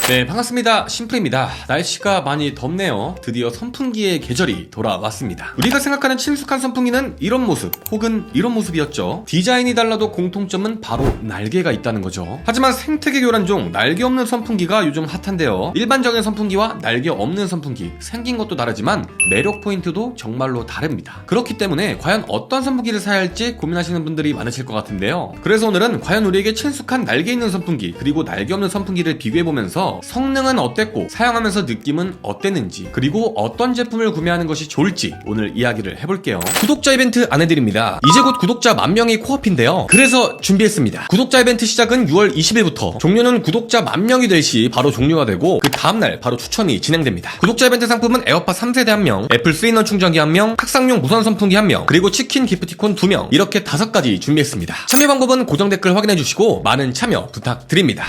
네, 반갑습니다. 심플입니다. 날씨가 많이 덥네요. 드디어 선풍기의 계절이 돌아왔습니다. 우리가 생각하는 친숙한 선풍기는 이런 모습 혹은 이런 모습이었죠. 디자인이 달라도 공통점은 바로 날개가 있다는 거죠. 하지만 생태계 교란종 날개 없는 선풍기가 요즘 핫한데요. 일반적인 선풍기와 날개 없는 선풍기, 생긴 것도 다르지만 매력 포인트도 정말로 다릅니다. 그렇기 때문에 과연 어떤 선풍기를 사야 할지 고민하시는 분들이 많으실 것 같은데요. 그래서 오늘은 과연 우리에게 친숙한 날개 있는 선풍기 그리고 날개 없는 선풍기를 비교해보면서 성능은 어땠고 사용하면서 느낌은 어땠는지, 그리고 어떤 제품을 구매하는 것이 좋을지 오늘 이야기를 해볼게요. 구독자 이벤트 안내드립니다. 이제 곧 구독자 10,000명이 코앞인데요. 그래서 준비했습니다. 구독자 이벤트 시작은 6월 20일부터, 종료는 구독자 10,000명이 될 시 바로 종료가 되고 그 다음날 바로 추첨이 진행됩니다. 구독자 이벤트 상품은 에어팟 3세대 1명, 애플 3인원 충전기 1명, 탁상용 무선 선풍기 1명, 그리고 치킨 기프티콘 2명, 이렇게 5가지 준비했습니다. 참여 방법은 고정 댓글 확인해주시고 많은 참여 부탁드립니다.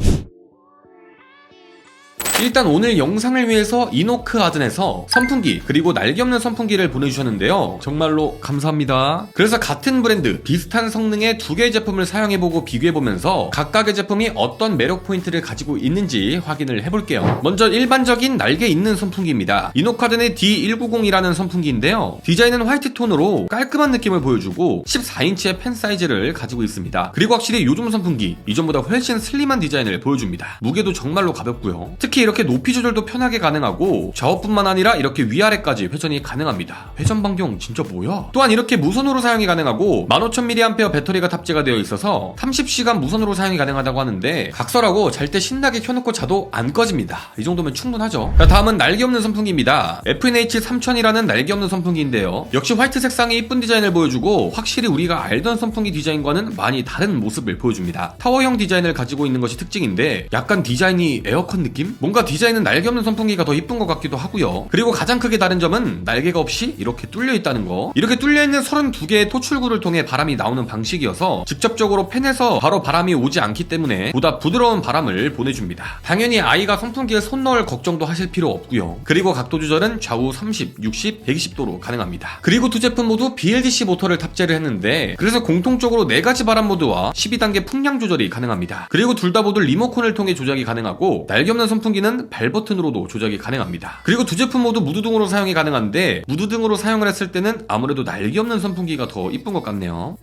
일단 오늘 영상을 위해서 이노크 아든에서 선풍기 그리고 날개 없는 선풍기를 보내주셨는데요. 정말로 감사합니다. 그래서 같은 브랜드 비슷한 성능의 2개의 제품을 사용해보고 비교해보면서 각각의 제품이 어떤 매력 포인트를 가지고 있는지 확인을 해볼게요. 먼저 일반적인 날개 있는 선풍기입니다. 이노크 아든의 D190이라는 선풍기인데요. 디자인은 화이트 톤으로 깔끔한 느낌을 보여주고 14인치의 펜 사이즈를 가지고 있습니다. 그리고 확실히 요즘 선풍기 이전보다 훨씬 슬림한 디자인을 보여줍니다. 무게도 정말로 가볍고요. 특히 이렇게 높이 조절도 편하게 가능하고 좌우뿐만 아니라 이렇게 위아래까지 회전이 가능합니다. 회전 반경 진짜 뭐야? 또한 이렇게 무선으로 사용이 가능하고 15,000mAh 배터리가 탑재가 되어 있어서 30시간 무선으로 사용이 가능하다고 하는데 각설하고 잘 때 신나게 켜놓고 자도 안 꺼집니다. 이 정도면 충분하죠. 자, 다음은 날개 없는 선풍기입니다. FNH 3000이라는 날개 없는 선풍기인데요. 역시 화이트 색상의 이쁜 디자인을 보여주고 확실히 우리가 알던 선풍기 디자인과는 많이 다른 모습을 보여줍니다. 타워형 디자인을 가지고 있는 것이 특징인데 약간 디자인이 에어컨 느낌? 뭔가 디자인은 날개 없는 선풍기가 더 이쁜 것 같기도 하고요. 그리고 가장 크게 다른 점은 날개가 없이 이렇게 뚫려 있다는 거. 이렇게 뚫려있는 32개의 토출구를 통해 바람이 나오는 방식이어서 직접적으로 팬에서 바로 바람이 오지 않기 때문에 보다 부드러운 바람을 보내줍니다. 당연히 아이가 선풍기에 손 넣을 걱정도 하실 필요 없고요. 그리고 각도 조절은 좌우 30, 60, 120도로 가능합니다. 그리고 두 제품 모두 BLDC 모터를 탑재를 했는데 그래서 공통적으로 4가지 바람 모드와 12단계 풍량 조절이 가능합니다. 그리고 둘 다 모두 리모컨을 통해 조작이 가능하고 날개 없는 선풍기는 발 버튼으로도 조작이 가능합니다. 그리고 두 제품 모두 무드등으로 사용이 가능한데 무드등으로 사용을 했을 때는 아무래도 날개 없는 선풍기가 더 이쁜 것 같네요.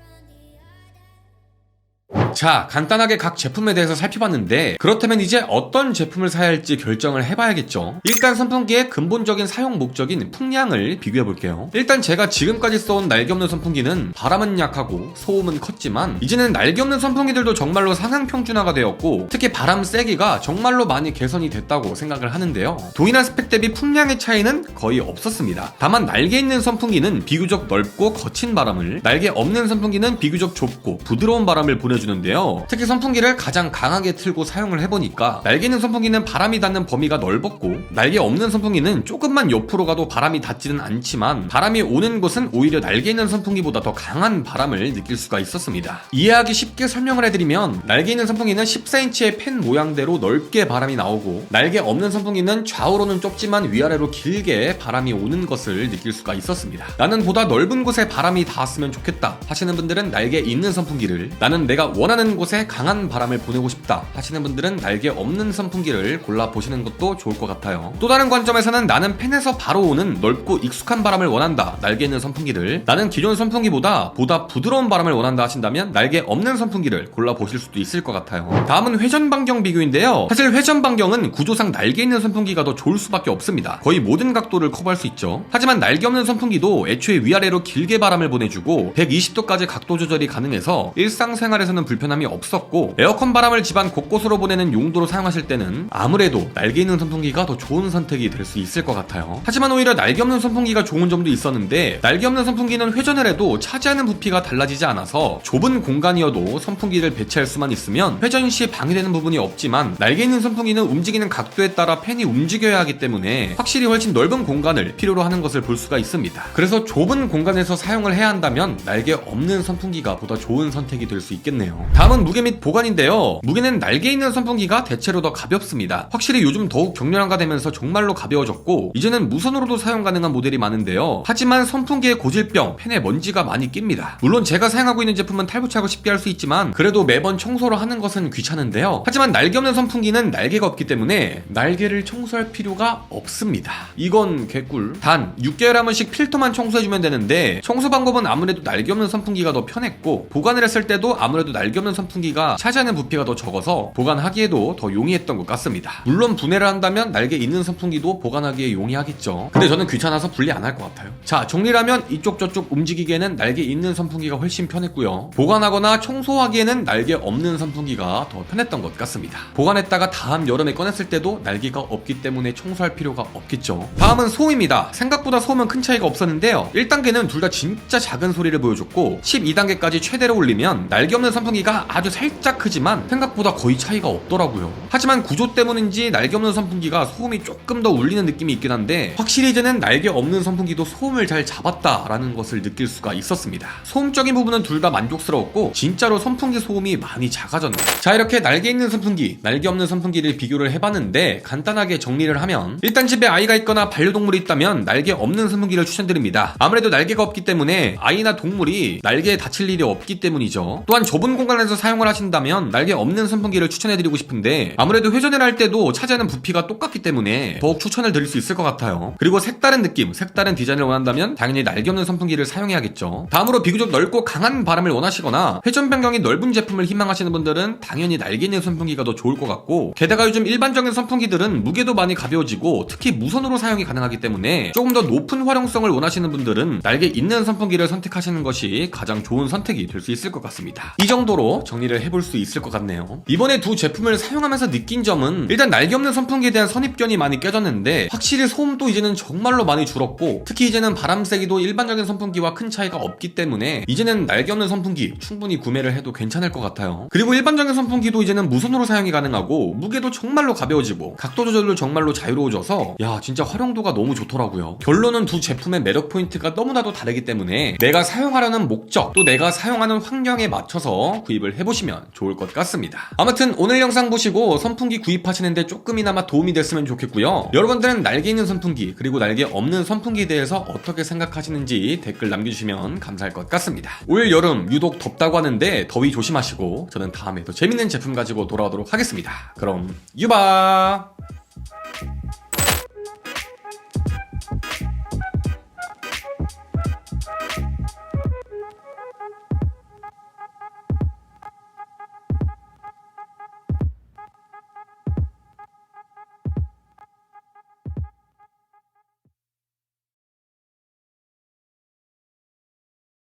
자, 간단하게 각 제품에 대해서 살펴봤는데 그렇다면 이제 어떤 제품을 사야 할지 결정을 해봐야겠죠. 일단 선풍기의 근본적인 사용 목적인 풍량을 비교해볼게요. 일단 제가 지금까지 써온 날개 없는 선풍기는 바람은 약하고 소음은 컸지만 이제는 날개 없는 선풍기들도 정말로 상향 평준화가 되었고 특히 바람 세기가 정말로 많이 개선이 됐다고 생각을 하는데요. 동일한 스펙 대비 풍량의 차이는 거의 없었습니다. 다만 날개 있는 선풍기는 비교적 넓고 거친 바람을, 날개 없는 선풍기는 비교적 좁고 부드러운 바람을 보내주는 데요. 특히 선풍기를 가장 강하게 틀고 사용을 해보니까 날개 있는 선풍기는 바람이 닿는 범위가 넓었고 날개 없는 선풍기는 조금만 옆으로 가도 바람이 닿지는 않지만 바람이 오는 곳은 오히려 날개 있는 선풍기보다 더 강한 바람을 느낄 수가 있었습니다. 이해하기 쉽게 설명을 해드리면 날개 있는 선풍기는 14인치의 펜 모양대로 넓게 바람이 나오고 날개 없는 선풍기는 좌우로는 좁지만 위아래로 길게 바람이 오는 것을 느낄 수가 있었습니다. 나는 보다 넓은 곳에 바람이 닿았으면 좋겠다 하시는 분들은 날개 있는 선풍기를, 나는 내가 원하는 곳에 강한 바람을 보내고 싶다 하시는 분들은 날개 없는 선풍기를 골라보시는 것도 좋을 것 같아요. 또 다른 관점에서는 나는 팬에서 바로 오는 넓고 익숙한 바람을 원한다, 날개 있는 선풍기를, 나는 기존 선풍기보다 보다 부드러운 바람을 원한다 하신다면 날개 없는 선풍기를 골라보실 수도 있을 것 같아요. 다음은 회전 반경 비교인데요. 사실 회전 반경은 구조상 날개 있는 선풍기가 더 좋을 수밖에 없습니다. 거의 모든 각도를 커버할 수 있죠. 하지만 날개 없는 선풍기도 애초에 위아래로 길게 바람을 보내주고 120도까지 각도 조절이 가능해서 일상생활에서는 불편함이 없었고 에어컨 바람을 집안 곳곳으로 보내는 용도로 사용하실 때는 아무래도 날개 있는 선풍기가 더 좋은 선택이 될 수 있을 것 같아요. 하지만 오히려 날개 없는 선풍기가 좋은 점도 있었는데 날개 없는 선풍기는 회전을 해도 차지하는 부피가 달라지지 않아서 좁은 공간이어도 선풍기를 배치할 수만 있으면 회전 시 방해되는 부분이 없지만 날개 있는 선풍기는 움직이는 각도에 따라 팬이 움직여야 하기 때문에 확실히 훨씬 넓은 공간을 필요로 하는 것을 볼 수가 있습니다. 그래서 좁은 공간에서 사용을 해야 한다면 날개 없는 선풍기가 보다 좋은 선택이 될 수 있겠네요. 다음은 무게 및 보관인데요. 무게는 날개 있는 선풍기가 대체로 더 가볍습니다. 확실히 요즘 더욱 경량화가 되면서 정말로 가벼워졌고 이제는 무선으로도 사용 가능한 모델이 많은데요. 하지만 선풍기의 고질병, 팬에 먼지가 많이 낍니다. 물론 제가 사용하고 있는 제품은 탈부착을 쉽게 할 수 있지만 그래도 매번 청소를 하는 것은 귀찮은데요. 하지만 날개 없는 선풍기는 날개가 없기 때문에 날개를 청소할 필요가 없습니다. 이건 개꿀. 단 6개월에 한 번씩 필터만 청소해주면 되는데 청소 방법은 아무래도 날개 없는 선풍기가 더 편했고 보관을 했을 때도 아무래도 날개 없는 선풍기가 차지하는 부피가 더 적어서 보관하기에도 더 용이했던 것 같습니다. 물론 분해를 한다면 날개 있는 선풍기도 보관하기에 용이하겠죠. 근데 저는 귀찮아서 분리 안 할 것 같아요. 자, 정리라면 이쪽 저쪽 움직이기에는 날개 있는 선풍기가 훨씬 편했고요. 보관하거나 청소하기에는 날개 없는 선풍기가 더 편했던 것 같습니다. 보관했다가 다음 여름에 꺼냈을 때도 날개가 없기 때문에 청소할 필요가 없겠죠. 다음은 소음입니다. 생각보다 소음은 큰 차이가 없었는데요. 1단계는 둘 다 진짜 작은 소리를 보여줬고 12단계까지 최대로 올리면 날개 없는 선풍기가 아주 살짝 크지만 생각보다 거의 차이가 없더라고요. 하지만 구조 때문인지 날개 없는 선풍기가 소음이 조금 더 울리는 느낌이 있긴 한데 확실히 이제는 날개 없는 선풍기도 소음을 잘 잡았다라는 것을 느낄 수가 있었습니다. 소음적인 부분은 둘 다 만족스러웠고 진짜로 선풍기 소음이 많이 작아졌네요. 자, 이렇게 날개 있는 선풍기, 날개 없는 선풍기를 비교를 해봤는데 간단하게 정리를 하면 일단 집에 아이가 있거나 반려동물이 있다면 날개 없는 선풍기를 추천드립니다. 아무래도 날개가 없기 때문에 아이나 동물이 날개에 다칠 일이 없기 때문이죠. 또한 좁은 공간에서 사용을 하신다면 날개 없는 선풍기를 추천해드리고 싶은데 아무래도 회전을 할 때도 차지하는 부피가 똑같기 때문에 더욱 추천을 드릴 수 있을 것 같아요. 그리고 색다른 느낌, 색다른 디자인을 원한다면 당연히 날개 없는 선풍기를 사용해야겠죠. 다음으로 비교적 넓고 강한 바람을 원하시거나 회전 변경이 넓은 제품을 희망하시는 분들은 당연히 날개 있는 선풍기가 더 좋을 것 같고 게다가 요즘 일반적인 선풍기들은 무게도 많이 가벼워지고 특히 무선으로 사용이 가능하기 때문에 조금 더 높은 활용성을 원하시는 분들은 날개 있는 선풍기를 선택하시는 것이 가장 좋은 선택이 될 수 있을 것 같습니다. 이 정도로 정리를 해볼 수 있을 것 같네요. 이번에 두 제품을 사용하면서 느낀 점은 일단 날개 없는 선풍기에 대한 선입견이 많이 깨졌는데 확실히 소음도 이제는 정말로 많이 줄었고 특히 이제는 바람 세기도 일반적인 선풍기와 큰 차이가 없기 때문에 이제는 날개 없는 선풍기 충분히 구매를 해도 괜찮을 것 같아요. 그리고 일반적인 선풍기도 이제는 무선으로 사용이 가능하고 무게도 정말로 가벼워지고 각도 조절도 정말로 자유로워져서 야 진짜 활용도가 너무 좋더라고요. 결론은 두 제품의 매력 포인트가 너무나도 다르기 때문에 내가 사용하려는 목적 또 내가 사용하는 환경에 맞춰서 구입을 해보시면 좋을 것 같습니다. 아무튼 오늘 영상 보시고 선풍기 구입하시는데 조금이나마 도움이 됐으면 좋겠고요. 여러분들은 날개 있는 선풍기 그리고 날개 없는 선풍기에 대해서 어떻게 생각하시는지 댓글 남겨주시면 감사할 것 같습니다. 올 여름 유독 덥다고 하는데 더위 조심하시고 저는 다음에 더 재밌는 제품 가지고 돌아오도록 하겠습니다. 그럼 유바!